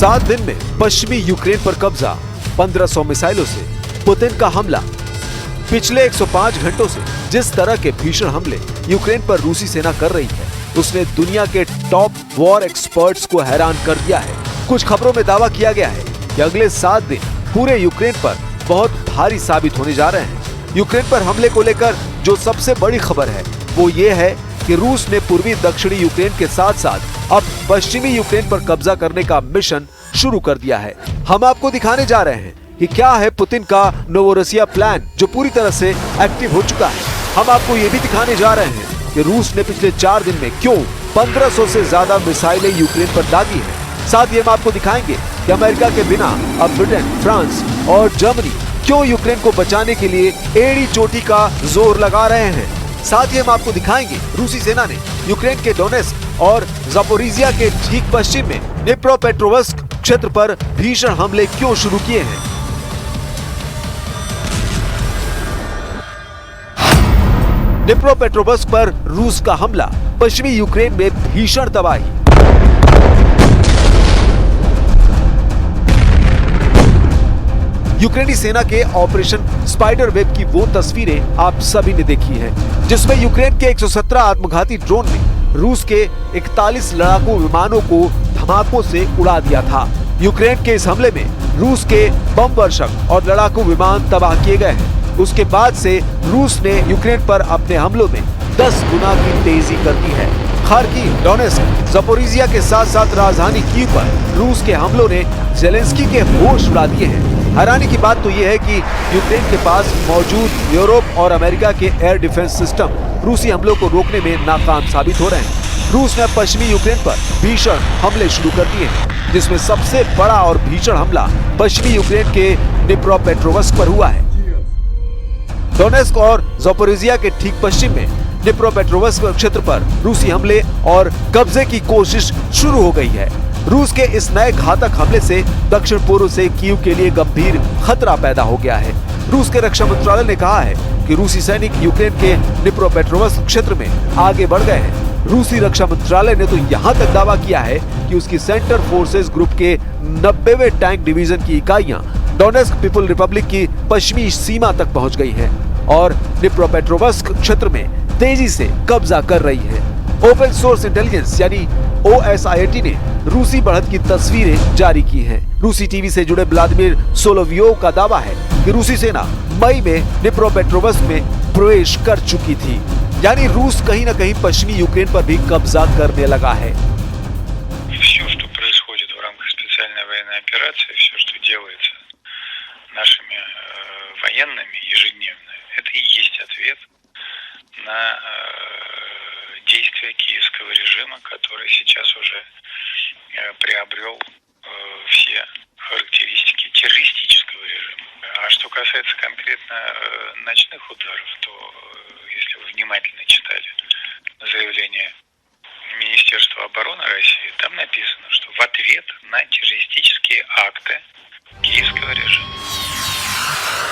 7 दिन में पश्चिमी यूक्रेन पर कब्जा, 1500 मिसाइलों से पुतिन का हमला। पिछले 105 घंटों से जिस तरह के भीषण हमले यूक्रेन पर रूसी सेना कर रही है, उसने दुनिया के टॉप वॉर एक्सपर्ट्स को हैरान कर दिया है। कुछ खबरों में दावा किया गया है कि अगले 7 दिन पूरे यूक्रेन पर बहुत भारी साबित होने जा रहे हैं। यूक्रेन पर हमले को लेकर जो सबसे बड़ी खबर है वो ये है कि रूस ने पूर्वी दक्षिणी यूक्रेन के साथ साथ अब पश्चिमी यूक्रेन पर कब्जा करने का मिशन शुरू कर दिया है। हम आपको दिखाने जा रहे हैं कि क्या है पुतिन का नोवोरोसिया प्लान, जो पूरी तरह से एक्टिव हो चुका है। हम आपको ये भी दिखाने जा रहे हैं कि रूस ने पिछले 4 दिन में क्यों 1500 से ज्यादा मिसाइलें यूक्रेन पर दागी है। साथ ही हम आपको दिखाएंगे कि अमेरिका के बिना अब ब्रिटेन, फ्रांस और जर्मनी क्यों यूक्रेन को बचाने के लिए एड़ी चोटी का जोर लगा रहे हैं। साथ ही हम आपको दिखाएंगे रूसी सेना ने यूक्रेन के डोनेस्क और ज़पोरिज़िया के ठीक पश्चिम में डिनिप्रोपेट्रोव्स्क क्षेत्र पर भीषण हमले क्यों शुरू किए हैं। डिनिप्रोपेट्रोव्स्क पर रूस का हमला, पश्चिमी यूक्रेन में भीषण तबाही। यूक्रेनी सेना के ऑपरेशन स्पाइडर वेब की वो तस्वीरें आप सभी ने देखी हैं, जिसमें यूक्रेन के 117 आत्मघाती ड्रोन ने रूस के 41 लड़ाकू विमानों को धमाकों से उड़ा दिया था। यूक्रेन के इस हमले में रूस के बम वर्षक और लड़ाकू विमान तबाह किए गए हैं। उसके बाद से रूस ने यूक्रेन पर अपने हमलों में 10 गुना की तेजी कर दी है। खार्किव, डोनेस्क, ज़पोरिज़िया के साथ साथ राजधानी कीव पर रूस के हमलों ने ज़ेलेंस्की के होश उड़ा दिए हैं। हैरानी की बात तो यह है कि यूक्रेन के पास मौजूद यूरोप और अमेरिका के एयर डिफेंस सिस्टम रूसी हमलों को रोकने में नाकाम साबित हो रहे हैं। रूस ने पश्चिमी यूक्रेन पर भीषण हमले शुरू कर दिए हैं, जिसमें सबसे बड़ा और भीषण हमला पश्चिमी यूक्रेन के डिनिप्रोपेट्रोव्स्क पर हुआ है। डोनेस्क और ज़पोरिज़िया के ठीक पश्चिम में डिनिप्रोपेट्रोव्स्क क्षेत्र पर रूसी हमले और कब्जे की कोशिश शुरू हो गई है। रूस के इस नए घातक हमले से दक्षिण पूर्व से कीव के लिए गंभीर खतरा पैदा हो गया है। रूस के रक्षा मंत्रालय ने कहा है कि रूसी सैनिक यूक्रेन के डिनिप्रोपेट्रोव्स्क क्षेत्र में आगे बढ़ गए हैं। रूसी रक्षा मंत्रालय ने तो यहाँ तक दावा किया है कि उसकी सेंटर फोर्सेस ग्रुप के 90वें टैंक डिवीजन की इकाइयां डोनेस्क पीपल रिपब्लिक की पश्चिमी सीमा तक पहुंच गई हैं और डिनिप्रोपेट्रोव्स्क क्षेत्र में तेजी से कब्जा कर रही है। ओपन सोर्स इंटेलिजेंस यानी OSINT ने रूसी बढ़त की तस्वीरें जारी की हैं। रूसी टीवी से जुड़े व्लादिमीर सोलोवियोव का दावा है कि रूसी सेना मई में डिनिप्रोपेट्रोव्स्क में प्रवेश कर चुकी थी, यानी रूस कहीं न कहीं पश्चिमी यूक्रेन पर भी कब्जा करने लगा है। Все, что происходит в рамках специальной военной операции, все, что делается нашими военными ежедневно, это и есть ответ на действия киевского режима, который сейчас уже приобрел все характеристики террористического режима. А что касается конкретно ночных ударов, то если вы внимательно читали заявление Министерства обороны России, там написано, что в ответ на террористические акты киевского режима.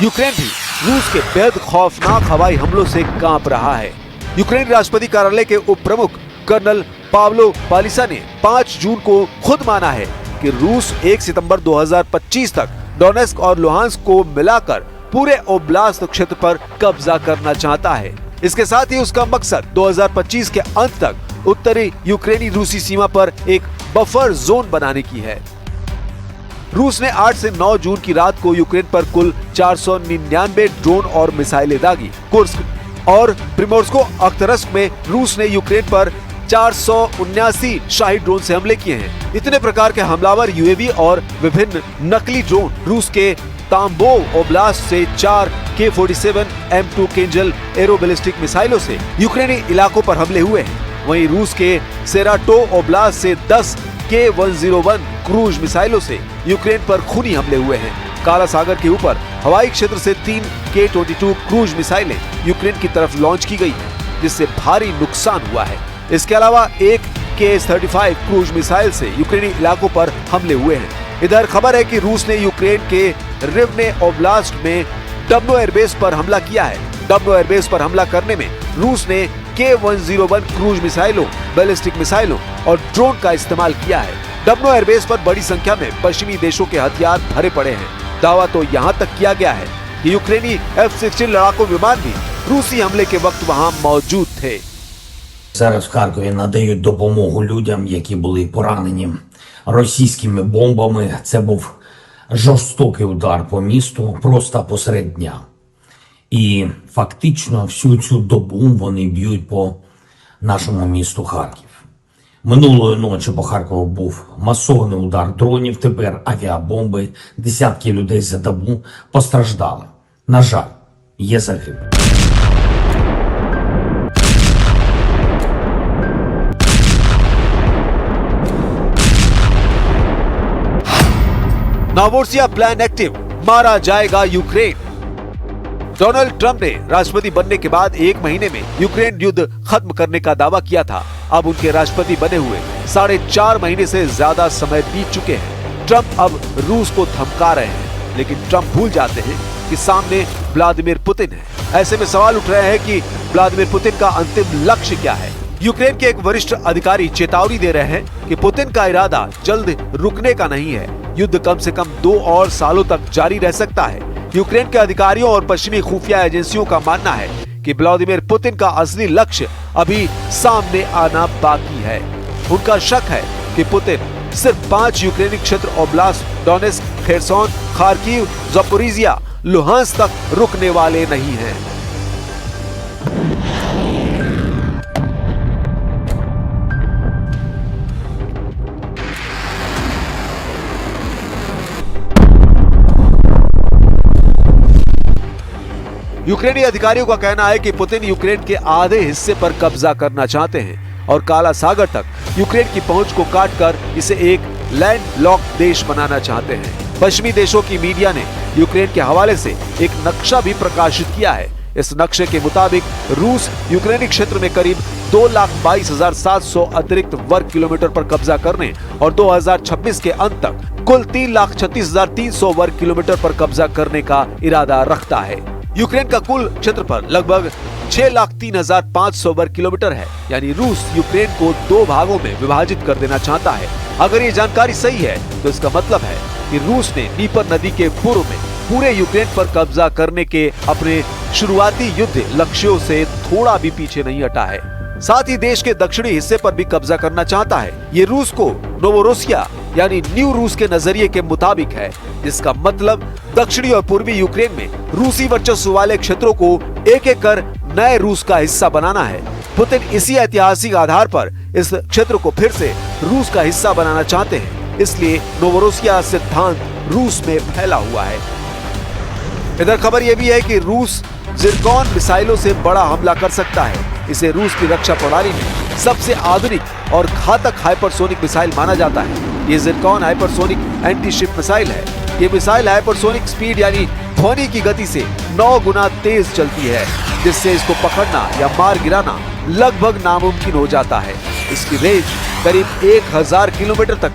यूक्रेन भी रूस के बेहद खौफनाक हवाई हमलों से कांप रहा है। यूक्रेन राष्ट्रपति कार्यालय के उप प्रमुख कर्नल पावलो पालिसा ने 5 जून को खुद माना है कि रूस 1 सितंबर 2025 तक डोनेस्क और लुहांस्क को मिलाकर पूरे ओब्लास्ट क्षेत्र पर कब्जा करना चाहता है। इसके साथ ही उसका मकसद 2025 के अंत तक उत्तरी यूक्रेनी रूसी सीमा पर एक बफर जोन बनाने की है। रूस ने 8 से 9 जून की रात को यूक्रेन पर कुल 499 ड्रोन और मिसाइलें दागी। कुर्स्क और प्रिमोर्स्को अख्तरस्क में रूस ने यूक्रेन पर 479 शाही ड्रोन से हमले किए हैं। इतने प्रकार के हमलावर यूएवी और विभिन्न नकली ड्रोन रूस के ताम्बोव ओब्लास्ट से 4 K-47 M2 केंजल एरो बैलिस्टिक मिसाइलों से यूक्रेनी इलाकों पर हमले हुए हैं। वहीं रूस के सेराटो ओब्लास्ट से 10 K-101 क्रूज मिसाइलों से यूक्रेन पर खूनी हमले हुए हैं। काला सागर के ऊपर हवाई क्षेत्र से 3 K-22 क्रूज मिसाइलें यूक्रेन की तरफ लॉन्च की गई हैं, जिससे भारी नुकसान हुआ है। इसके अलावा एक K-35 क्रूज मिसाइल से यूक्रेनी इलाकों पर हमले हुए हैं। इधर खबर है कि रूस ने यूक्रेन के रिवने ओब्लास्ट में डब्नो एयरबेस पर हमला किया है। डब्नो एयरबेस पर हमला करने में रूस ने K-101 क्रूज मिसाइलों, बैलिस्टिक मिसाइलों और ड्रोन का इस्तेमाल किया है। डब्नो एयरबेस पर बड़ी संख्या में पश्चिमी देशों के हथियार भरे पड़े हैं। दावा तो यहाँ तक किया गया है कि यूक्रेनी F-16 लड़ाकू विमान भी रूसी हमले के वक्त वहाँ मौजूद थे। Зараз в Харкові надають допомогу людям, які були поранені російськими бомбами. Це був жорстокий удар по місту просто посеред дня. І фактично всю цю добу вони б'ють по нашому місту Харків. Минулої ночі по Харкову був масований удар дронів, тепер авіабомби. Десятки людей за добу постраждали. На жаль, є загиблі. नोवोरोसिया प्लान एक्टिव, मारा जाएगा यूक्रेन। डोनाल्ड ट्रंप ने राष्ट्रपति बनने के बाद 1 महीने में यूक्रेन युद्ध खत्म करने का दावा किया था। अब उनके राष्ट्रपति बने हुए 4.5 महीने से ज्यादा समय बीत चुके हैं। ट्रंप अब रूस को धमका रहे हैं, लेकिन ट्रंप भूल जाते हैं कि सामने व्लादिमीर पुतिन है। ऐसे में सवाल उठ रहे हैं कि व्लादिमीर पुतिन का अंतिम लक्ष्य क्या है। यूक्रेन के एक वरिष्ठ अधिकारी चेतावनी दे रहे हैं कि पुतिन का इरादा जल्द रुकने का नहीं है। युद्ध कम से कम 2 और सालों तक जारी रह सकता है। यूक्रेन के अधिकारियों और पश्चिमी खुफिया एजेंसियों का मानना है कि व्लादिमीर पुतिन का असली लक्ष्य अभी सामने आना बाकी है। उनका शक है कि पुतिन सिर्फ 5 यूक्रेनी क्षेत्र oblast, Donetsk, Kherson, Kharkiv, Zaporizhzhia, Luhansk तक रुकने वाले नहीं हैं। यूक्रेनी अधिकारियों का कहना है कि पुतिन यूक्रेन के आधे हिस्से पर कब्जा करना चाहते हैं और काला सागर तक यूक्रेन की पहुंच को काटकर इसे एक लैंडलॉक्ड देश बनाना चाहते हैं। पश्चिमी देशों की मीडिया ने यूक्रेन के हवाले से एक नक्शा भी प्रकाशित किया है। इस नक्शे के मुताबिक रूस यूक्रेनी क्षेत्र में करीब 2,22,700 अतिरिक्त वर्ग किलोमीटर पर कब्जा करने और 2026 के अंत तक कुल 3,36,300 वर्ग किलोमीटर पर कब्जा करने का इरादा रखता है। यूक्रेन का कुल क्षेत्रफल लगभग 6,03,500 वर्ग किलोमीटर है, यानी रूस यूक्रेन को 2 भागों में विभाजित कर देना चाहता है। अगर ये जानकारी सही है तो इसका मतलब है कि रूस ने नीपर नदी के पूर्व में पूरे यूक्रेन पर कब्जा करने के अपने शुरुआती युद्ध लक्ष्यों से थोड़ा भी पीछे नहीं हटा है। साथ ही देश के दक्षिणी हिस्से पर भी कब्जा करना चाहता है। ये रूस को नोवोरोसिया यानी न्यू रूस के नजरिए के मुताबिक है, जिसका मतलब दक्षिणी और पूर्वी यूक्रेन में रूसी वर्चस्व वाले क्षेत्रों को एक एक कर नए रूस का हिस्सा बनाना है। पुतिन इसी ऐतिहासिक आधार पर इस क्षेत्र को फिर से रूस का हिस्सा बनाना चाहते हैं, इसलिए नोवोरोसिया सिद्धांत रूस में फैला हुआ है। इधर खबर यह भी है कि रूस जिरकॉन मिसाइलों से बड़ा हमला कर सकता है। इसे रूस की रक्षा प्रणाली में सबसे आधुनिक और घातक हाइपरसोनिक मिसाइल माना जाता है। ये Zircon hypersonic anti ship missile है। ये मिसाइल हाइपरसोनिक स्पीड यानी ध्वनि की गति से 9 गुना तेज चलती है, जिससे इसको पकड़ना या मार गिराना लगभग नामुमकिन हो जाता है। इसकी रेंज करीब 1000 किलोमीटर तक।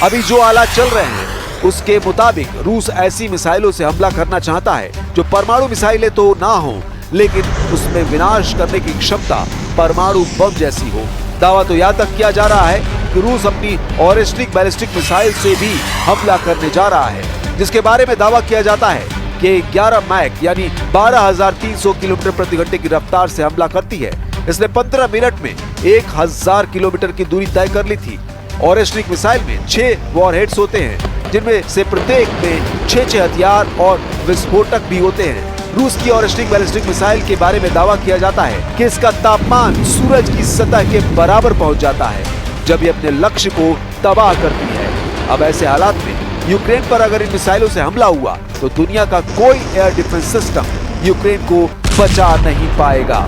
अभी जो हालात चल रहे हैं उसके मुताबिक रूस ऐसी मिसाइलों से हमला करना चाहता है जो परमाणु मिसाइलें तो ना हो, लेकिन उसमें विनाश करने की क्षमता परमाणु बम जैसी हो। दावा तो यहाँ तक किया जा रहा है कि रूस अपनी ऑरेस्टिक बैलिस्टिक मिसाइल से भी हमला करने जा रहा है, जिसके बारे में दावा किया जाता है कि 11 मैक यानी 12,300 किलोमीटर प्रति घंटे की रफ्तार से हमला करती है। इसने 15 मिनट में 1000 किलोमीटर की दूरी तय कर ली थी। ऑरेस्टिक मिसाइल में 6 वॉरहेड्स होते हैं, जिनमें से प्रत्येक में 6 हथियार और विस्फोटक भी होते हैं। रूस की ऑरेस्टिक बैलिस्टिक मिसाइल के बारे में दावा किया जाता है कि इसका तापमान सूरज की सतह के बराबर पहुंच जाता है जब ये अपने लक्ष्य को तबाह करती है। अब ऐसे हालात में यूक्रेन पर अगर इन मिसाइलों से हमला हुआ तो दुनिया का कोई एयर डिफेंस सिस्टम यूक्रेन को बचा नहीं पाएगा।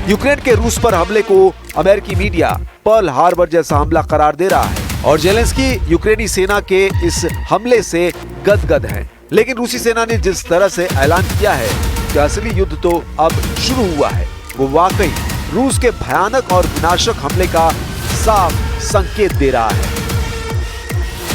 यूक्रेन के रूस पर हमले को अमेरिकी मीडिया पर्ल हार्बर जैसा हमला करार दे रहा है और जेलेंस्की यूक्रेनी सेना के इस हमले से गदगद हैं। लेकिन रूसी सेना ने जिस तरह से ऐलान किया है कि असली युद्ध तो अब शुरू हुआ है, वो वाकई रूस के भयानक और विनाशक हमले का साफ संकेत दे रहा है।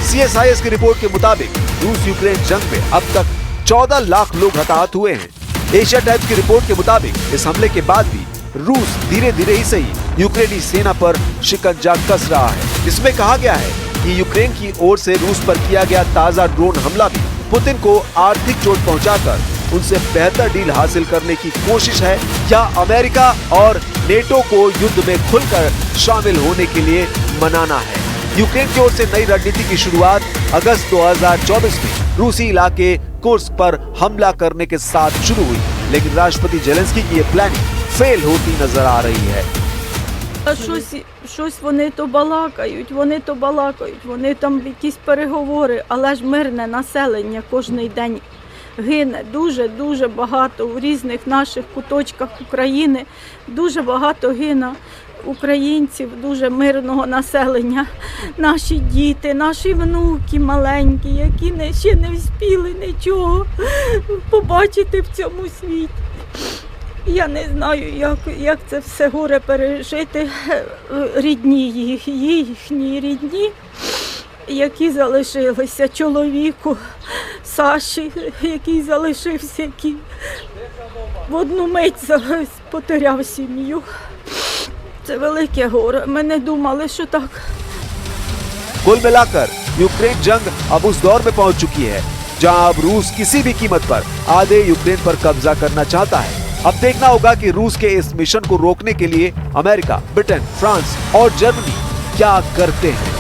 CSIS की रिपोर्ट के मुताबिक रूस यूक्रेन जंग में अब तक 14 लाख लोग हताहत हुए हैं। एशिया टाइम्स की रिपोर्ट के मुताबिक इस हमले के बाद भी रूस धीरे धीरे ही सही यूक्रेनी सेना पर शिकंजा कस रहा है। इसमें कहा गया है कि यूक्रेन की ओर से रूस पर किया गया ताजा ड्रोन हमला भी पुतिन को आर्थिक चोट पहुंचाकर उनसे बेहतर डील हासिल करने की कोशिश है, या अमेरिका और नेटो को युद्ध में खुलकर शामिल होने के लिए मनाना है। यूक्रेन की ओर से नई रणनीति की शुरुआत अगस्त 2024 में रूसी इलाके कुर्स्क पर हमला करने के साथ शुरू हुई, लेकिन राष्ट्रपति जेलेंस्की की ये प्लानिंग फेल होती नजर आ रही है। Щось вони то балакають, вони там якісь переговори, але ж мирне населення кожний день гине. Дуже багато в різних наших куточках України, дуже багато гине українців, дуже мирного населення. Наші діти, наші внуки маленькі, які ще не встигли нічого побачити в цьому світі. Я не знаю, як це все горе пережити рідні їхні рідні, які залишилися, чоловіку Саші, який залишився, який в одну мить потеряв сім'ю. Це велике горе. Ми не думали, що так. कुल मिलाकर यूक्रेन जंग अब उस दौर में पहुंच चुकी है जहां अब रूस किसी भी कीमत पर आधे यूक्रेन पर कब्जा करना चाहता है। अब देखना होगा कि रूस के इस मिशन को रोकने के लिए अमेरिका, ब्रिटेन, फ्रांस और जर्मनी क्या करते हैं।